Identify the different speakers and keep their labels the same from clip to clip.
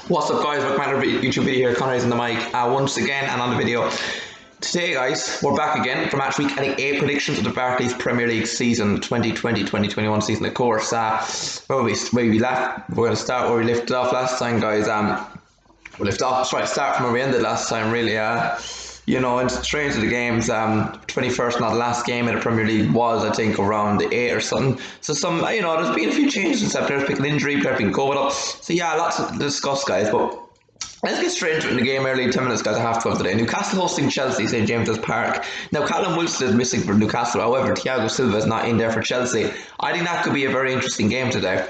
Speaker 1: What's up, guys? Welcome back to another YouTube video here. Connor's on the mic once again, and on the video today, guys, we're back again for Matchweek adding 8 predictions of the Barclays Premier League season 2020-2021 season. Of course, where we left, we're going to start where we left off last time, guys. We left off, try to start from where we ended last time, really. You know, and straight into the games. 21st, not the last game in the Premier League was, I think, around the 8 or something. So you know, there's been a few changes and stuff. Players picking injury, players picking COVID up. So yeah, lots to discuss, guys. But let's get straight into it in the game early. 10 minutes, guys, at half 12 today. Newcastle hosting Chelsea, St James's Park. Now, Callum Wilson is missing for Newcastle. However, Thiago Silva is not in there for Chelsea. I think that could be a very interesting game today.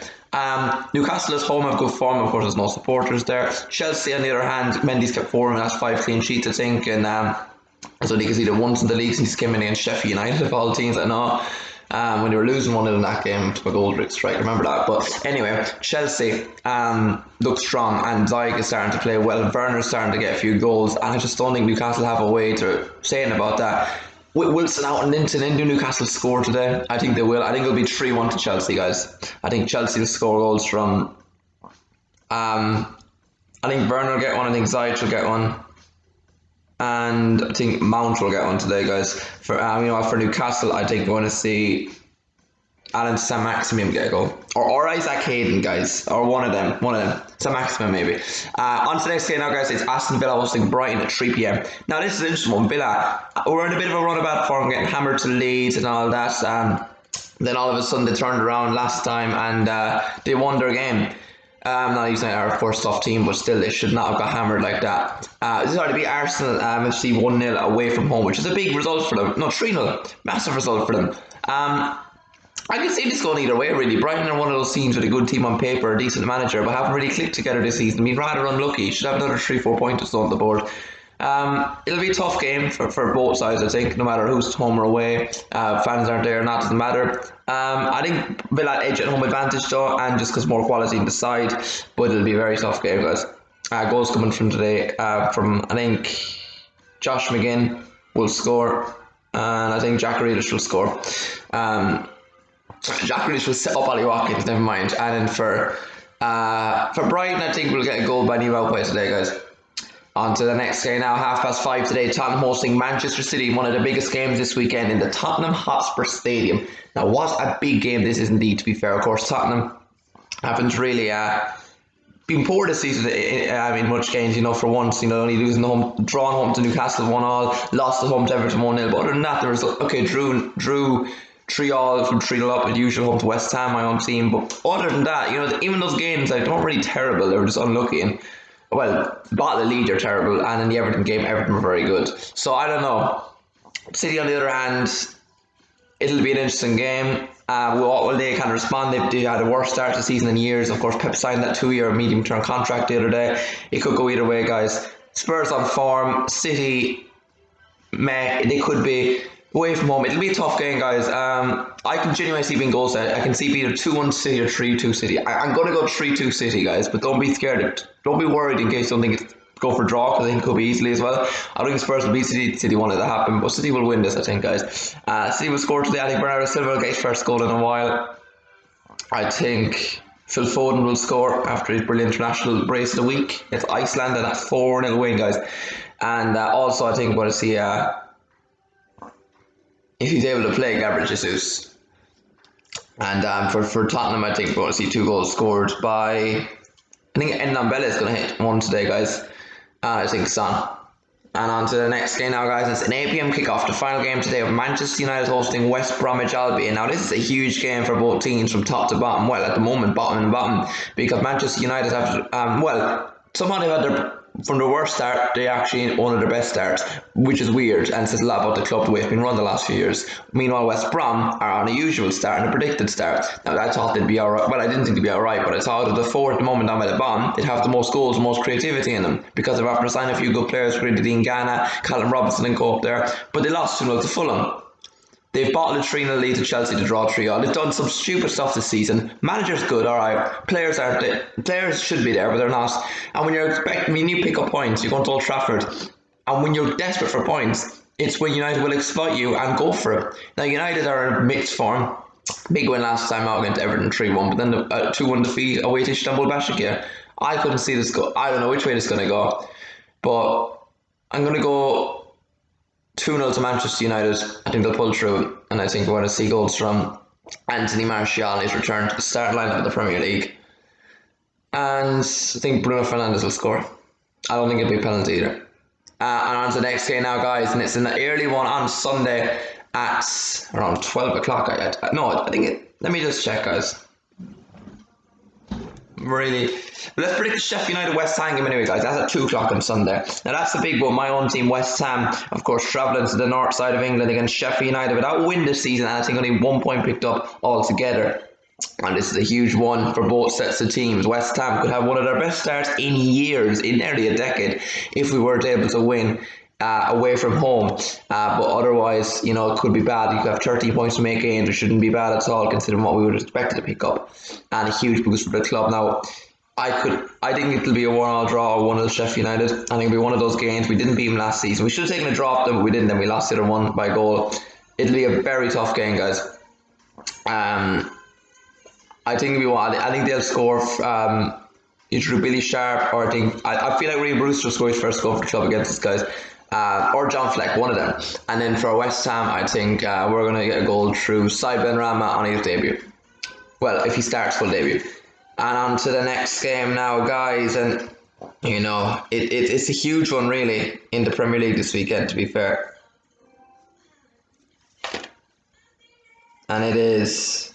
Speaker 1: Newcastle is home of good form. Of course, there's no supporters there. Chelsea, on the other hand, Mendy's kept 4 and has 5 clean sheets, I think. And so they conceded once in the league since he came in against Sheffield United, of all teams I know. When they were losing 1-0 in that game to McGoldrick strike, remember that. But anyway, Chelsea look strong, and Ziyech is starting to play well. Werner's starting to get a few goals, and I just don't think Newcastle have a way to saying about that. With Wilson out and Linton in, do Newcastle score today? I think they will. I think it'll be 3-1 to Chelsea, guys. I think Chelsea will score goals from I think Werner will get one, I think Ziyech will get one, and I think Mount will get one today, guys. For for Newcastle, I think we're going to see Alan Saint-Maximin get a goal, or Isaac Hayden, guys, or one of them. Saint-Maximin maybe. On today's game now, guys, it's Aston Villa hosting Brighton at 3 p.m. Now this is an interesting one. Villa were in a bit of a runabout form, getting hammered to Leeds and all that. Then all of a sudden they turned around last time and they won their game. Not using are of course tough team, but still they should not have got hammered like that. This is hard to beat Arsenal FC 1-0 away from home, which is a big result for them. No, 3-0, massive result for them. I can see this going either way, really. Brighton are one of those teams with a good team on paper, a decent manager, but haven't really clicked together this season. Been rather unlucky. Should have another 3-4 pointers on the board. It'll be a tough game for both sides, I think, no matter who's home or away. Fans aren't there, not doesn't matter. I think Villa edge at home advantage though, and just because more quality in the side, but it'll be a very tough game, guys. Goals coming from today from, I think, Josh McGinn will score, and I think Jack Grealish will score. Jack Grealish will set up Ollie Watkins, never mind. And then for Brighton, I think we'll get a goal by New Outplay today, guys. On to the next game now, 5:30 today. Tottenham hosting Manchester City, one of the biggest games this weekend in the Tottenham Hotspur Stadium. Now, what a big game this is indeed, to be fair. Of course, Tottenham haven't really been poor this season in much games, you know, for once, you know, only losing the home, drawn home to Newcastle 1-1, lost at home to Everton 1-0. But other than that, the result, okay, drew 3-3 from 3-0 up at usual home to West Ham, my own team. But other than that, you know, even those games, like, don't really terrible. They were just unlucky. And well, Bottle League, they're terrible, and in the Everton game, Everton were very good. So I don't know. City, on the other hand, it'll be an interesting game. What will they kind of respond? They had a worse start to the season in years. Of course, Pep signed that 2-year medium-term contract the other day. It could go either way, guys. Spurs on form. City, they could be away from home. It'll be a tough game, guys. I can genuinely see being goals. I can see either 2-1 City or 3-2 City. I'm going to go 3-2 City, guys, but don't be scared. Don't be worried in case you don't think it's go for a draw, because I think it could be easily as well. I don't think Spurs will beat City. City wanted to happen, but City will win this, I think, guys. City will score today. I think Bernardo Silva will get his first goal in a while. I think Phil Foden will score after his brilliant international brace of the week. It's Iceland and a 4-0 win, guys. And also, I think we're going to see if he's able to play, Gabriel Jesus. And for Tottenham, I think we're going to see 2 goals scored by, I think Ndombele is going to hit one today, guys. I think Son. And on to the next game now, guys. It's an 8 p.m. kickoff, the final game today of Manchester United hosting West Bromwich Albion. Now, this is a huge game for both teams from top to bottom. Well, at the moment, bottom and bottom, because Manchester United have, somehow they've had from the worst start, they actually one of their best starts, which is weird and says a lot about the club, the way it's been run the last few years. Meanwhile, West Brom are on a usual start and a predicted start. Now, I thought they'd be alright. Well, I didn't think they'd be alright, but I thought at the 4th moment down by the bottom, they'd have the most goals, the most creativity in them, because they've after signed a few good players, Dean Ghana, Callum Robinson and co up there, but they lost 2-0 to Fulham. They've bottled a 3-0 lead to Chelsea to draw 3-0. They've done some stupid stuff this season. Manager's good, alright. Players aren't there. Players should be there, but they're not. And when you pick up points, you're going to Old Trafford, and when you're desperate for points, it's when United will exploit you and go for it. Now, United are in mixed form. Big win last time out against Everton 3-1, but then a 2-1 defeat away to Istanbul Başakşehir. I couldn't see this go. I don't know which way this is going to go, but I'm going to go 2-0 to Manchester United. I think they'll pull through, and I think we're going to see goals from Anthony Martial in his return to the starting lineup of the Premier League. And I think Bruno Fernandes will score. I don't think it'll be a penalty either. And on to the next game now, guys, and it's an early one on Sunday at around 12 o'clock. Let me just check, guys. Really, but let's predict the Sheffield United West Ham game anyway, guys. That's at 2 o'clock on Sunday. Now that's the big one. My own team, West Ham, of course, travelling to the north side of England against Sheffield United without a win this season, and I think only 1 point picked up altogether. And this is a huge one for both sets of teams. West Ham could have one of their best starts in years, in nearly a decade, if we weren't able to win away from home. But otherwise, it could be bad. You could have 30 points to make games, which shouldn't be bad at all, considering what we would expect to pick up. And a huge boost for the club. Now, I think it'll be a 1-1 draw or 1-0 Sheffield United. I think it'll be one of those games. We didn't beat them last season. We should have taken a draw off them, but we didn't. Then we lost the other one by goal. It'll be a very tough game, guys. I think they'll score either Billy Sharp, or I feel like Ray Bruce will score his first goal for the club against these guys, or John Fleck, one of them. And then for West Ham, I think we're going to get a goal through Said Benrahma on his debut. Well, if he starts full debut. And on to the next game now, guys, and it's a huge one really in the Premier League this weekend, to be fair. And it is...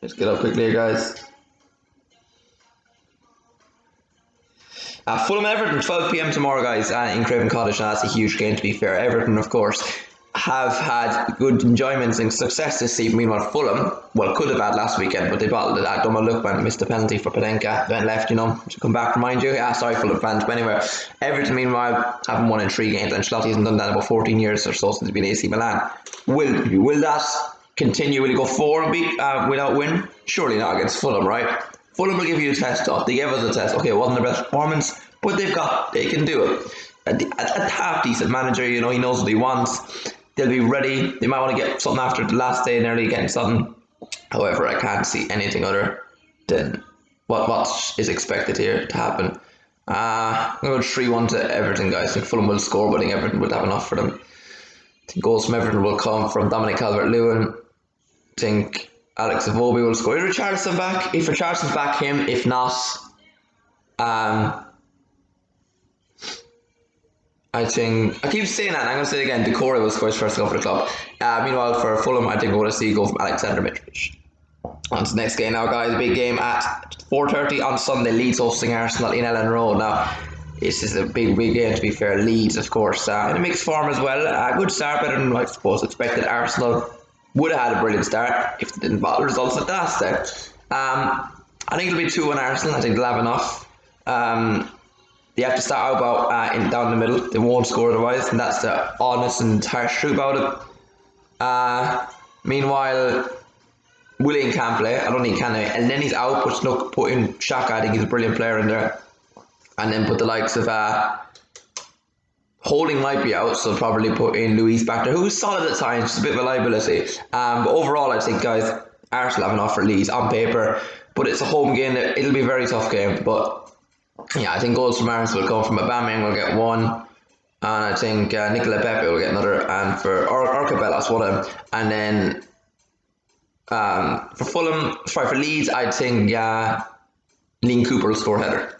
Speaker 1: Let's get up quickly here, guys. Fulham Everton, 12 p.m. tomorrow, guys, in Craven Cottage. Now, that's a huge game, to be fair. Everton, of course, have had good enjoyments and success this season. Meanwhile, Fulham, could have had last weekend, but they bottled it. Doma Lukman missed a penalty for Panenka, then left, to come back, remind you. Sorry, Fulham fans. But anyway, Everton, meanwhile, haven't won in 3 games. Ancelotti hasn't done that in about 14 years or so since he's been AC Milan. Will that continue? Will he go 4 and beat without win? Surely not against Fulham, right? Fulham will give you a test off. They gave us a test. Okay, it wasn't their best performance, but they can do it. A half decent manager, he knows what he wants. They'll be ready. They might want to get something after the last day and early getting something. However, I can't see anything other than what is expected here to happen. I'm going to go 3-1 to Everton, guys. I think Fulham will score, but I think Everton will have enough for them. I think goals from Everton will come from Dominic Calvert-Lewin. I think Alex Iwobi will score. Is Richarlison back? If Richarlison's back, him. If not, I keep saying that, and I'm going to say it again. Decore will score his first goal for the club. Meanwhile, for Fulham, I think we're going to see a goal from Alexander Mitrovic. On to the next game now, guys. Big game at 4:30 on Sunday. Leeds hosting Arsenal in Ellen Road. Now, this is a big game, to be fair. Leeds, of course, in a mixed form as well. A good start, better than I suppose expected. Arsenal would have had a brilliant start if they didn't bottle results at the last day. I think it'll be 2-1 Arsenal. I think they'll have enough. They have to start out down the middle. They won't score otherwise, and that's the honest and harsh truth about it. Meanwhile, Willian can't play. I don't think he can. And then he's out, but put in Xhaka. I think he's a brilliant player in there. And then put the likes of Holding might be out, so probably put in Luis back there, who's solid at times, just a bit of a liability. But overall, I think, guys, Arsenal have enough for Leeds on paper, but it's a home game. It'll be a very tough game. But yeah, I think goals from Arsenal will come from Aubameyang will get 1, and I think Nicola Pepe will get another, and for Cabellas, one of them. And then for Leeds, I think Lean Cooper will score a header.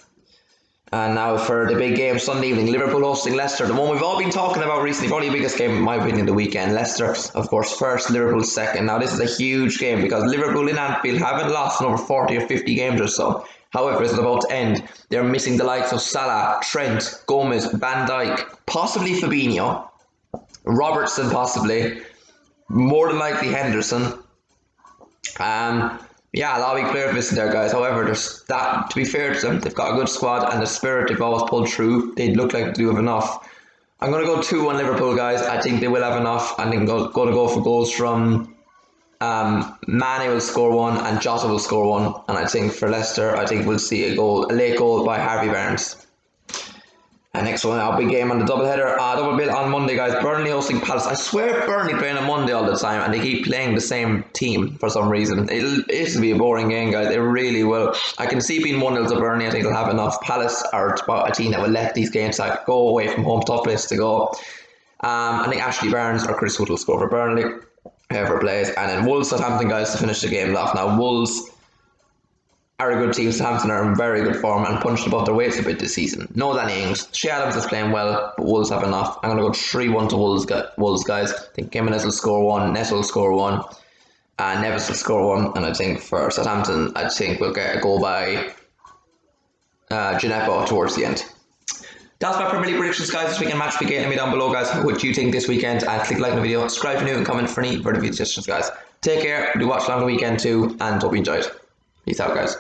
Speaker 1: And now for the big game Sunday evening, Liverpool hosting Leicester, the one we've all been talking about recently, probably the biggest game in my opinion of the weekend. Leicester, of course, first, Liverpool second. Now this is a huge game because Liverpool in Anfield haven't lost in over 40 or 50 games or so. However, it's about to end. They're missing the likes of Salah, Trent, Gomez, Van Dijk, possibly Fabinho, Robertson possibly, more than likely Henderson. Yeah, a lot of big players missing there, guys. However, to be fair to them, they've got a good squad, and the spirit they've always pulled through, they look like they do have enough. I'm going to go 2-1 Liverpool, guys. I think they will have enough. I think I'm going to go for goals from Mane will score 1 and Jota will score 1. And I think for Leicester, I think we'll see a late goal by Harvey Barnes. And next one, our big game on the doubleheader, double bill on Monday, guys. Burnley hosting Palace. I swear Burnley playing on Monday all the time, and they keep playing the same team for some reason. It'll be a boring game, guys. It really will. I can see being 1-0 to Burnley. I think they'll have enough. Palace are a team that will let these games go away from home. Tough place to go. I think Ashley Barnes or Chris Wood will score for Burnley, whoever plays. And then Wolves Southampton, guys, to finish the game off. Now, Wolves are a good team. Southampton are in very good form and punched above their weights a bit this season. No Danny Ings. Shea Adams is playing well, but Wolves have enough. I'm going to go 3-1 to Wolves, guys. I think Jimenez will score 1, Ness will score 1, and Neves will score 1. And I think for Southampton, I think we'll get a goal by Gineppo towards the end. That's my Premier League predictions, guys, this weekend. Matchweek 8. Let me down below, guys, what do you think this weekend? And click like on the video, subscribe if you're new, and comment for any further suggestions, guys. Take care. Do watch along the weekend too, and hope you enjoyed. Peace out, guys.